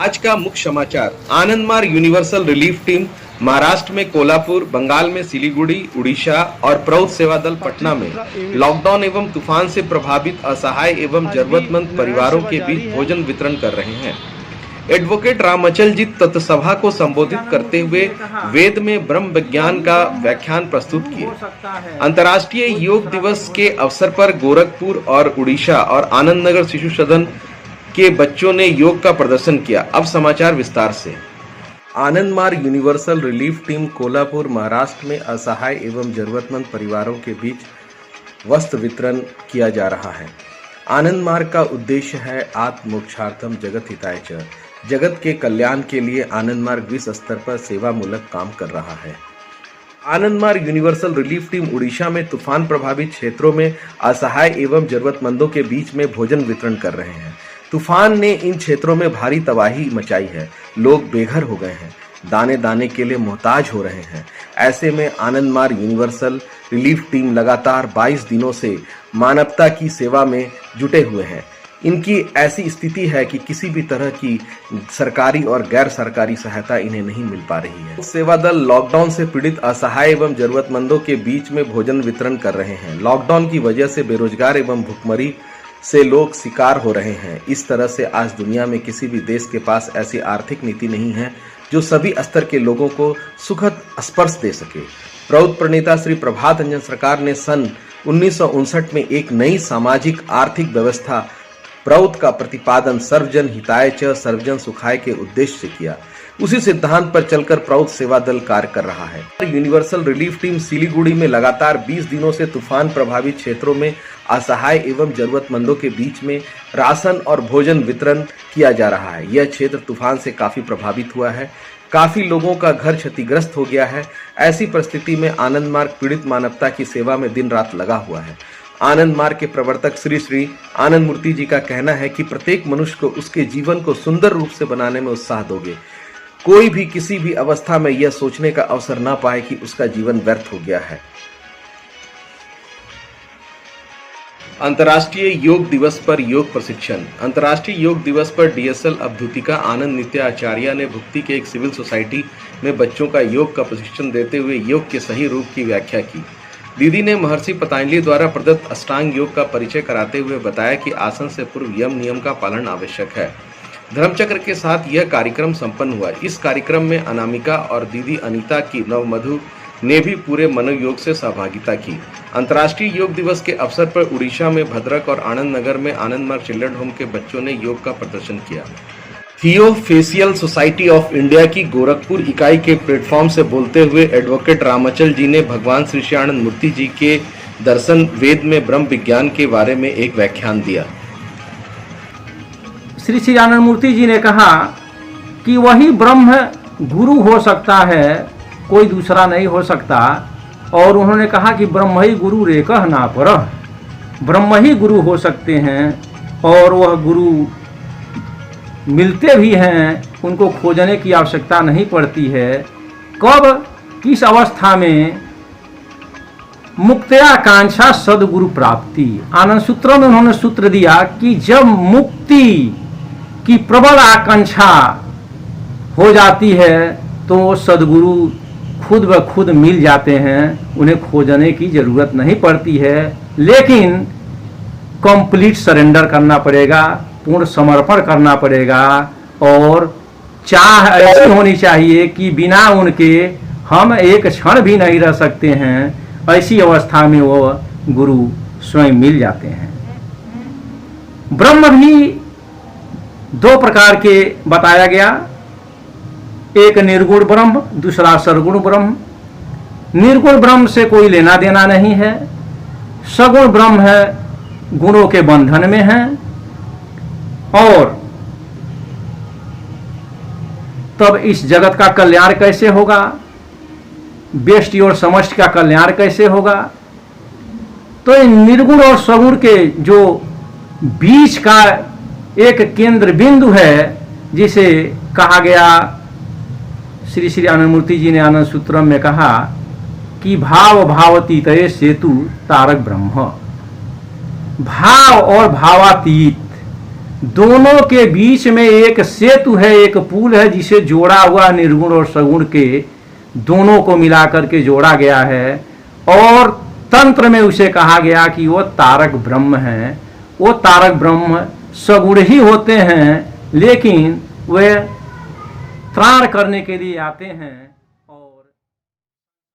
आज का मुख्य समाचार। Anandmarg universal relief team Maharashtra में कोल्हापुर, बंगाल में सिलीगुड़ी, उड़ीसा और प्रौद्ध सेवा दल पटना में लॉकडाउन एवं तूफान से प्रभावित असहाय एवं जरूरतमंद परिवारों के बीच भोजन वितरण कर रहे हैं। एडवोकेट रामचल जी तत्सभा को संबोधित करते हुए वेद में ब्रह्म विज्ञान का व्याख्यान प्रस्तुत किए। अंतर्राष्ट्रीय योग दिवस के अवसर पर गोरखपुर और उड़ीसा और आनंद नगर शिशु सदन के बच्चों ने योग का प्रदर्शन किया। अब समाचार विस्तार से। Anandmarg universal relief team Kolhapur Maharashtra में असहाय एवं जरूरतमंद परिवारों के बीच वस्त्र वितरण किया जा रहा है। आनंदमार्ग का उद्देश्य है आत्मोक्षार्थम जगत हिताय च, जगत के कल्याण के लिए आनंदमार्ग विश्व स्तर पर सेवा मूलक काम कर रहा है। Anandmarg universal relief team Orissa में तूफान प्रभावित क्षेत्रों में असहाय एवं जरूरतमंदों के बीच में भोजन वितरण कर रहे हैं। तूफान ने इन क्षेत्रों में भारी तबाही मचाई है। लोग बेघर हो गए हैं, दाने दाने के लिए मोहताज हो रहे हैं। ऐसे में आनंदमार्ग यूनिवर्सल रिलीफ टीम लगातार 22 दिनों से मानवता की सेवा में जुटे हुए हैं। इनकी ऐसी स्थिति है कि किसी भी तरह की सरकारी और गैर सरकारी सहायता इन्हें नहीं मिल पा रही है। सेवा दल लॉकडाउन से पीड़ित असहाय एवं जरूरतमंदों के बीच में भोजन वितरण कर रहे हैं। लॉकडाउन की वजह से बेरोजगार एवं भुखमरी से लोग शिकार हो रहे हैं। इस तरह से आज दुनिया में किसी भी देश के पास ऐसी आर्थिक नीति नहीं है जो सभी स्तर के लोगों को सुखद स्पर्श दे सके। प्रौद्ध प्रणेता श्री प्रभात रंजन सरकार ने सन 1959 में एक नई सामाजिक आर्थिक व्यवस्था प्रौद्ध का प्रतिपादन सर्वजन हिताय च सर्वजन सुखाय के उद्देश्य से किया। उसी सिद्धांत पर चलकर प्रौद्ध सेवा दल कार्य कर रहा है। यूनिवर्सल रिलीफ टीम सिलीगुड़ी में लगातार 20 दिनों से तूफान प्रभावित क्षेत्रों में असहाय एवं जरूरतमंदों के बीच में राशन और भोजन वितरण किया जा रहा है। यह क्षेत्र तूफान से काफी प्रभावित हुआ है। काफी लोगों का घर क्षतिग्रस्त हो गया है। ऐसी परिस्थिति में आनंदमार्ग पीड़ित मानवता की सेवा में दिन रात लगा हुआ है। आनंद मार्ग के प्रवर्तक श्री श्री आनंद मूर्ति जी का कहना है कि प्रत्येक मनुष्य को उसके जीवन को सुंदर रूप से बनाने में उत्साह दोगे। कोई भी किसी भी अवस्था में यह सोचने का अवसर ना पाए कि उसका जीवन व्यर्थ हो गया है। अंतर्राष्ट्रीय योग दिवस पर योग प्रशिक्षण। अंतर्राष्ट्रीय योग दिवस पर डीएसएल अवधूतिका आनंद नित्य आचार्य ने भुक्ति के एक सिविल सोसाइटी में बच्चों का योग का प्रशिक्षण देते हुए योग के सही रूप की व्याख्या की। दीदी ने महर्षि पतंजलि द्वारा प्रदत्त अष्टांग योग का परिचय कराते हुए बताया कि आसन से पूर्व यम नियम का पालन आवश्यक है। धर्मचक्र के साथ यह कार्यक्रम संपन्न हुआ। इस कार्यक्रम में अनामिका और दीदी अनीता की नवमधु ने भी पूरे मनोयोग से सहभागिता की। अंतर्राष्ट्रीय योग दिवस के अवसर पर उड़ीसा में भद्रक और आनंद नगर में आनंदमार्ग चिल्ड्रन होम के बच्चों ने योग का प्रदर्शन किया। थियोफेसियल सोसाइटी ऑफ इंडिया की गोरखपुर इकाई के प्लेटफॉर्म से बोलते हुए एडवोकेट रामचल जी ने भगवान श्री श्री आनंद मूर्ति जी के दर्शन वेद में ब्रह्म विज्ञान के बारे में एक व्याख्यान दिया। श्री श्री आनंद मूर्ति जी ने कहा कि वही ब्रह्म गुरु हो सकता है, कोई दूसरा नहीं हो सकता। और उन्होंने कहा कि ब्रह्म ही गुरु रे कह ना पर, ब्रह्म ही गुरु हो सकते हैं और वह गुरु मिलते भी हैं, उनको खोजने की आवश्यकता नहीं पड़ती है। कब किस अवस्था में मुक्त्याकांक्षा सदगुरु प्राप्ति। आनंद सूत्रों में उन्होंने सूत्र दिया कि जब मुक्ति की प्रबल आकांक्षा हो जाती है तो सदगुरु खुद ब खुद मिल जाते हैं, उन्हें खोजने की जरूरत नहीं पड़ती है। लेकिन कंप्लीट सरेंडर करना पड़ेगा, पूर्ण समर्पण करना पड़ेगा और चाह ऐसी होनी चाहिए कि बिना उनके हम एक क्षण भी नहीं रह सकते हैं। ऐसी अवस्था में वो गुरु स्वयं मिल जाते हैं। ब्रह्म भी दो प्रकार के बताया गया, एक निर्गुण ब्रह्म, दूसरा सरगुण ब्रह्म। निर्गुण ब्रह्म से कोई लेना देना नहीं है। सगुण ब्रह्म है, गुणों के बंधन में है। और तब इस जगत का कल्याण कैसे होगा, व्यष्टि और समष्टि का कल्याण कैसे होगा। तो निर्गुण और सगुण के जो बीच का एक केंद्र बिंदु है, जिसे कहा गया, श्री श्री आनंद मूर्ति जी ने आनंद सूत्रम में कहा कि भाव भावतीत सेतु तारक ब्रह्म। भाव और भावातीत दोनों के बीच में एक सेतु है, एक पुल है, जिसे जोड़ा हुआ निर्गुण और सगुण के दोनों को मिलाकर के जोड़ा गया है। और तंत्र में उसे कहा गया कि वो तारक ब्रह्म है। वो तारक ब्रह्म सगुण ही होते हैं, लेकिन वे त्राण करने के लिए आते हैं।